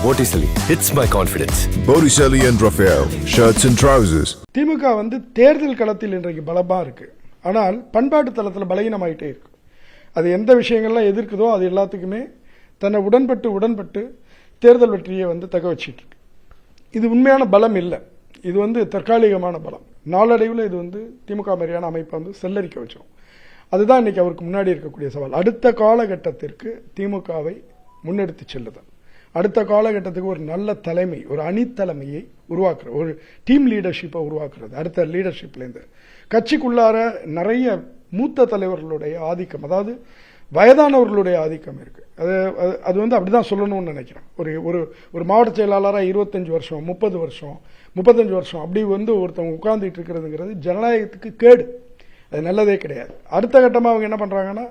Botticelli, it's my confidence. Botticelli and Raphael, shirts and trousers. திமுக தேர்தல் களத்தில் இன்றைக்கு பலமா இருக்கு. ஆனால் பண்பாட்டு தளத்தில் பலகீனமாயிட்டே இருக்கு. அது எந்த விஷயங்கள்லாம் எதிர்க்குதோ அது எல்லாத்துக்குமே தன்னை உடன்பட்டு தேர்தல் வெற்றியை தக்க வச்சிட்டு இருக்கு. இது உண்மையான பலம் இல்லை. இது தற்காலிகமான பலம். நாளடைவில் இது திமுக மாதிரியான அமைப்பை செல்லரிக்க வச்சிடும். அதுதான் இன்னைக்கு அவருக்கு முன்னாடி இருக்கக்கூடிய சவால். அடுத்த காலகட்டத்திற்கு திமுகவை முன்னெடுத்து செல்லுதல், அடுத்த காலகட்டத்துக்கு ஒரு நல்ல தலைமை, ஒரு அணித்தலைமையை உருவாக்குற, ஒரு டீம் லீடர்ஷிப்பை உருவாக்குறது. அடுத்த லீடர்ஷிப்லேருந்து கட்சிக்குள்ளார நிறைய மூத்த தலைவர்களுடைய ஆதிக்கம், அதாவது வயதானவர்களுடைய ஆதிக்கம் இருக்கு. அது அப்படிதான் சொல்லணும்னு நினைக்கிறேன். ஒரு மாவட்ட செயலாளராக 25 வருஷம் 30 வருஷம் 35 வருஷம் அப்படி ஒருத்தவங்க உட்கார்ந்துட்டு இருக்கிறதுங்கிறது ஜனநாயகத்துக்கு கேடு. அது நல்லதே கிடையாது. அடுத்த கட்டமாக அவங்க என்ன பண்றாங்கன்னா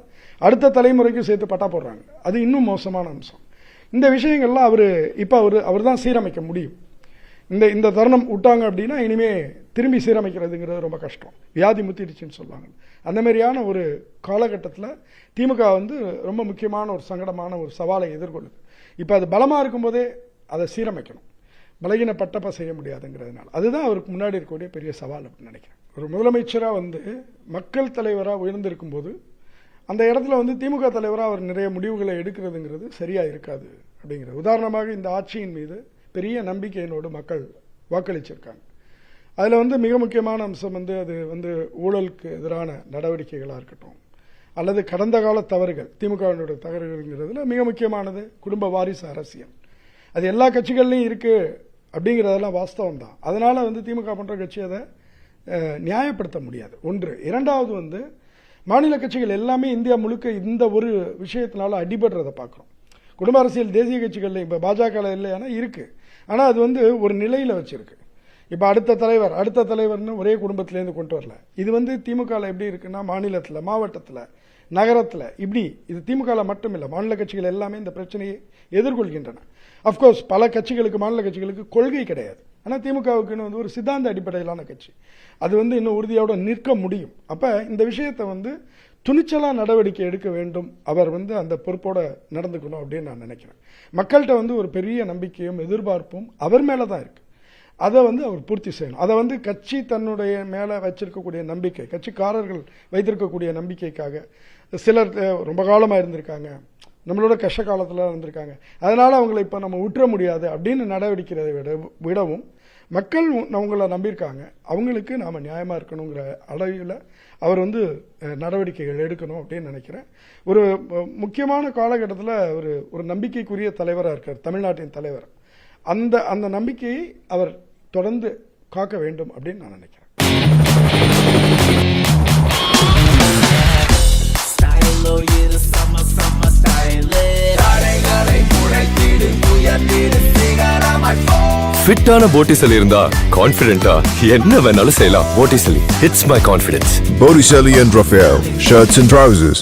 அடுத்த தலைமுறைக்கு சேர்த்து பட்டா போடுறாங்க. அது இன்னும் மோசமான அம்சம். இந்த விஷயங்கள்லாம் அவர் தான் சீரமைக்க முடியும். இந்த தருணம் விட்டாங்க அப்படின்னா இனிமே திரும்பி சீரமைக்கிறதுங்கிறது ரொம்ப கஷ்டம். வியாதி முத்திடுச்சுன்னு சொல்லுவாங்க. அந்த மாதிரியான ஒரு காலகட்டத்தில் திமுக ரொம்ப முக்கியமான ஒரு சங்கடமான ஒரு சவாலை எதிர்கொள்ளுது. இப்போ அது பலமா இருக்கும்போதே அதை சீரமைக்கணும். பலகீனப்பட்டப்ப செய்ய முடியாதுங்கிறதுனால அதுதான் அவருக்கு முன்னாடி இருக்கக்கூடிய பெரிய சவால் அப்படின்னு நினைக்கிறேன். ஒரு முதலமைச்சராக மக்கள் தலைவராக உயர்ந்திருக்கும் போது அந்த இடத்துல திமுக தலைவராக அவர் நிறைய முடிவுகளை எடுக்கிறதுங்கிறது சரியா இருக்காது அப்படிங்கிறது. உதாரணமாக இந்த ஆட்சியின் மீது பெரிய நம்பிக்கையினோடு மக்கள் வாக்களிச்சிருக்காங்க. அதில் மிக முக்கியமான அம்சம் அது ஊழலுக்கு எதிரான நடவடிக்கைகளாக இருக்கட்டும், அல்லது கடந்த கால தவறுகள், திமுகவினுடைய தவறுகள்ங்கிறதுல மிக முக்கியமானது குடும்ப வாரிசு அரசியல். அது எல்லா கட்சிகள்லையும் இருக்கு அப்படிங்கிறதெல்லாம் வாஸ்தவம் தான். அதனால திமுக போன்ற கட்சி அதை நியாயப்படுத்த முடியாது. ஒன்று. இரண்டாவது மாநில கட்சிகள் எல்லாமே இந்தியா முழுக்க இந்த ஒரு விஷயத்தினால அடிபடுறதை பார்க்குறோம். குடும்ப அரசியல் தேசிய கட்சிகள்ல இப்போ பாஜக இல்லையானா இருக்கு. ஆனால் அது ஒரு நிலையில் வச்சிருக்கு. இப்போ அடுத்த தலைவர்னு ஒரே குடும்பத்திலேருந்து கொண்டு வரல. இது திமுகவில் எப்படி இருக்குன்னா மாநிலத்தில், மாவட்டத்தில், நகரத்தில் இப்படி. இது திமுகவில் மட்டும் இல்லை, மாநில கட்சிகள் எல்லாமே இந்த பிரச்சனையை எதிர்கொள்கின்றன. அப்கோர்ஸ் பல கட்சிகளுக்கு, மாநில கட்சிகளுக்கு கொள்கை கிடையாது. ஆனால் திமுகவுக்குன்னு ஒரு சித்தாந்த அடிப்படையிலான கட்சி. அது இன்னும் உறுதியோட நிற்க முடியும். அப்போ இந்த விஷயத்தை துணிச்சலாக நடவடிக்கை எடுக்க வேண்டும். அவர் அந்த பொறுப்போட நடந்துக்கணும் அப்படின்னு நான் நினைக்கிறேன். மக்கள்கிட்ட ஒரு பெரிய நம்பிக்கையும் எதிர்பார்ப்பும் அவர் மேலே தான் இருக்கு. அதை அவர் பூர்த்தி செய்யணும். அதை கட்சி தன்னுடைய மேலே வச்சிருக்கக்கூடிய நம்பிக்கை, கட்சிக்காரர்கள் வைத்திருக்கக்கூடிய நம்பிக்கைக்காக சிலர் ரொம்ப காலமாக இருந்திருக்காங்க, நம்மளோட கஷ்ட காலத்தில் இருந்திருக்காங்க, அதனால அவங்களை இப்போ நம்ம விட்டுற முடியாது அப்படின்னு நடவடிக்கிறதை விடவும் மக்கள் அவங்கள நம்பியிருக்காங்க, அவங்களுக்கு நாம் நியாயமாக இருக்கணுங்கிற அளவில் அவர் நடவடிக்கைகள் எடுக்கணும் அப்படின்னு நினைக்கிறேன். ஒரு முக்கியமான காலகட்டத்தில் ஒரு நம்பிக்கைக்குரிய தலைவராக இருக்கார் தமிழ்நாட்டின் தலைவர். அந்த நம்பிக்கையை அவர் தொடர்ந்து காக்க வேண்டும் அப்படின்னு நான் நினைக்கிறேன். ஃபிட்டான Botticelli இருந்தா கான்ஃபிடென்ட்டா என்ன வேணாலும் செய்யலாம். Botticelli, it's my confidence. Botticelli and Raphael, shirts and trousers.